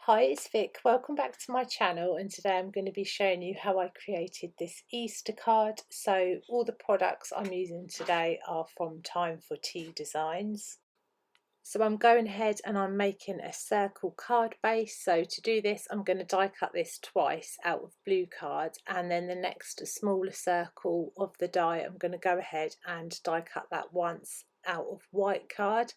Hi, it's Vic. Welcome back to my channel, and today I'm going to be showing you how I created this Easter card. So all the products I'm using today are from Time for Tea Designs. So I'm going ahead and I'm making a circle card base. So to do this, I'm going to die cut this twice out of blue card, and then the next smaller circle of the die I'm going to go ahead and die cut that once out of white card.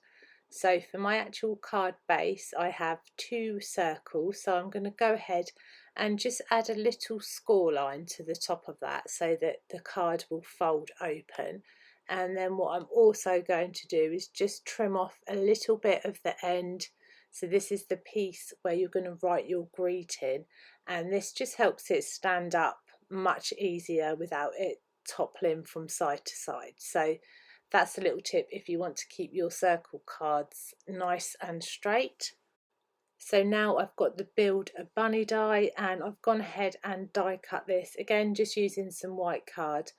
So for my actual card base, I have two circles, so I'm going to go ahead and just add a little score line to the top of that so that the card will fold open. And then what I'm also going to do is just trim off a little bit of the end. So this is the piece where you're going to write your greeting, and this just helps it stand up much easier without it toppling from side to side. So that's a little tip if you want to keep your circle cards nice and straight. So now I've got the Build a Bunny die, and I've gone ahead and die cut this, again just using some white card.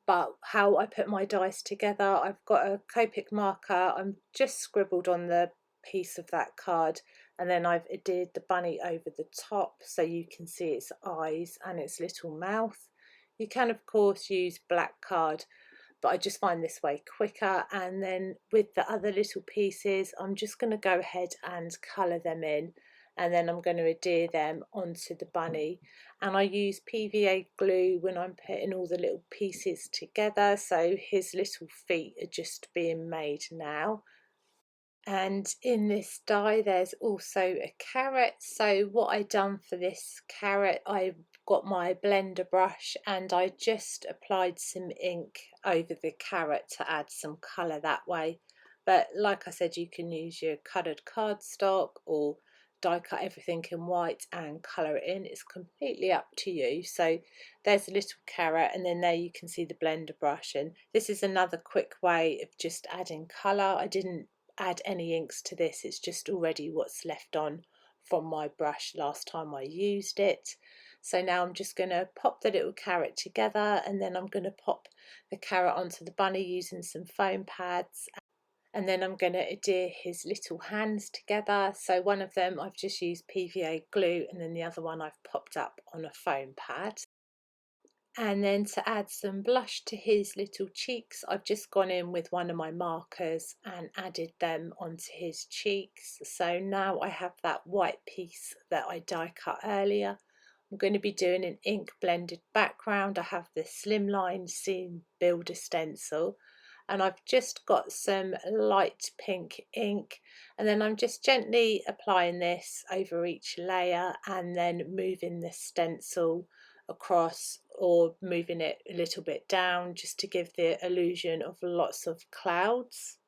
But how I put my dies together, I've got a Copic marker, I'm just scribbled on the piece of that card, and then I've adhered the bunny over the top so you can see its eyes and its little mouth. You can of course use black card, but I just find this way quicker. And then with the other little pieces, I'm just going to go ahead and colour them in, and then I'm going to adhere them onto the bunny. And I use PVA glue when I'm putting all the little pieces together, so his little feet are just being made now. And in this die there's also a carrot. So what I done for this carrot, I got my blender brush and I just applied some ink over the carrot to add some colour that way. But like I said, you can use your coloured cardstock or die cut everything in white and colour it in. It's completely up to you. So there's a little carrot, and then there you can see the blender brush, and this is another quick way of just adding colour. I didn't add any inks to this, it's just already what's left on from my brush last time I used it. So now I'm just going to pop the little carrot together, and then I'm going to pop the carrot onto the bunny using some foam pads, and then I'm going to adhere his little hands together. So one of them I've just used PVA glue, and then the other one I've popped up on a foam pad. And then to add some blush to his little cheeks, I've just gone in with one of my markers and added them onto his cheeks. So now I have that white piece that I die cut earlier. I'm going to be doing an ink blended background. I have the Slimline Scene Builder stencil, and I've just got some light pink ink, and then I'm just gently applying this over each layer and then moving the stencil across or moving it a little bit down just to give the illusion of lots of clouds.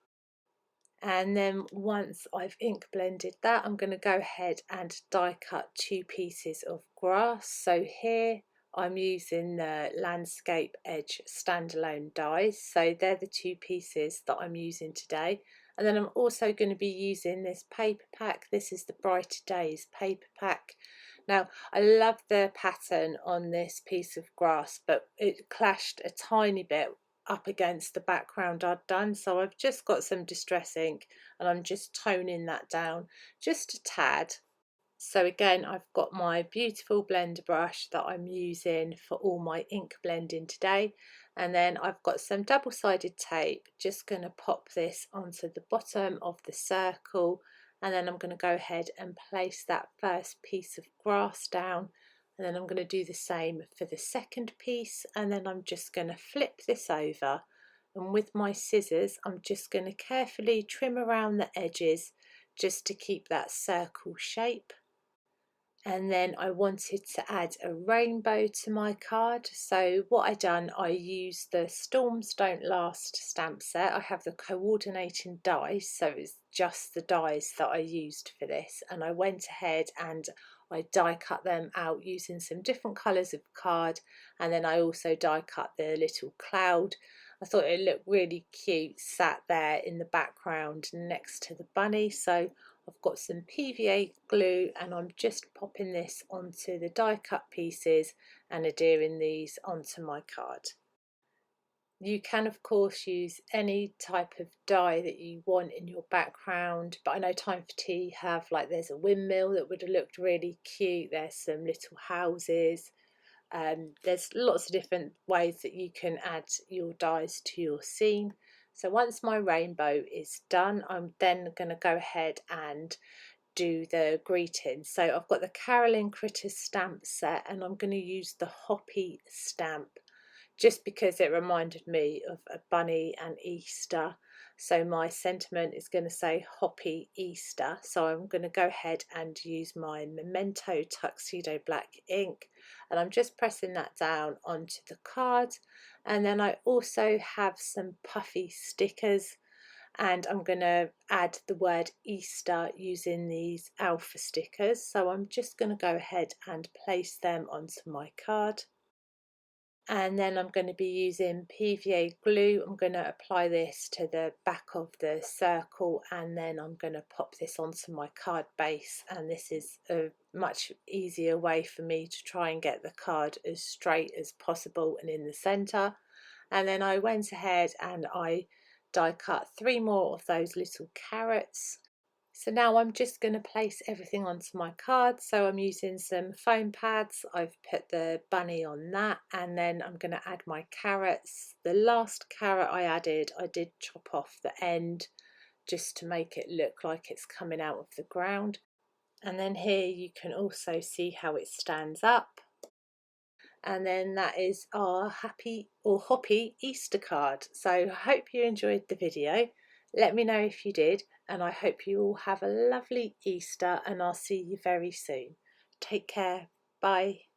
And then once I've ink blended that, I'm going to go ahead and die cut two pieces of grass. So here I'm using the Landscape Edge Standalone dies, so they're the two pieces that I'm using today. And then I'm also going to be using this paper pack. This is the Brighter Days paper pack. Now I love the pattern on this piece of grass, but it clashed a tiny bit up against the background I'd done, so I've just got some distress ink and I'm just toning that down just a tad. So again, I've got my beautiful blender brush that I'm using for all my ink blending today, and then I've got some double-sided tape, just going to pop this onto the bottom of the circle, and then I'm going to go ahead and place that first piece of grass down, and then I'm going to do the same for the second piece, and then I'm just going to flip this over, and with my scissors I'm just going to carefully trim around the edges just to keep that circle shape. And then I wanted to add a rainbow to my card, so what I done, I used the Storms Don't Last stamp set. I have the coordinating dies, so it's just the dies that I used for this, and I went ahead and I die cut them out using some different colours of card, and then I also die cut the little cloud. I thought it looked really cute sat there in the background next to the bunny, so I've got some PVA glue and I'm just popping this onto the die cut pieces and adhering these onto my card. You can of course use any type of die that you want in your background, but I know Time for Tea have, like, there's a windmill that would have looked really cute, there's some little houses, there's lots of different ways that you can add your dies to your scene. So once my rainbow is done, I'm then going to go ahead and do the greeting. So I've got the Caroline Critters stamp set, and I'm going to use the Hoppy stamp just because it reminded me of a bunny and Easter. So my sentiment is going to say Hoppy Easter. So I'm going to go ahead and use my Memento Tuxedo Black ink, and I'm just pressing that down onto the card. And then I also have some puffy stickers, and I'm going to add the word Easter using these alpha stickers. So I'm just going to go ahead and place them onto my card. And then I'm going to be using PVA glue. I'm going to apply this to the back of the circle, and then I'm going to pop this onto my card base, and this is a much easier way for me to try and get the card as straight as possible and in the centre. And then I went ahead and I die cut 3 more of those little carrots. So now I'm just going to place everything onto my card. So I'm using some foam pads. I've put the bunny on that, and then I'm going to add my carrots. The last carrot I added, I did chop off the end just to make it look like it's coming out of the ground. And then here you can also see how it stands up. And then that is our happy or hoppy Easter card. So I hope you enjoyed the video. Let me know if you did, and I hope you all have a lovely Easter, and I'll see you very soon. Take care. Bye.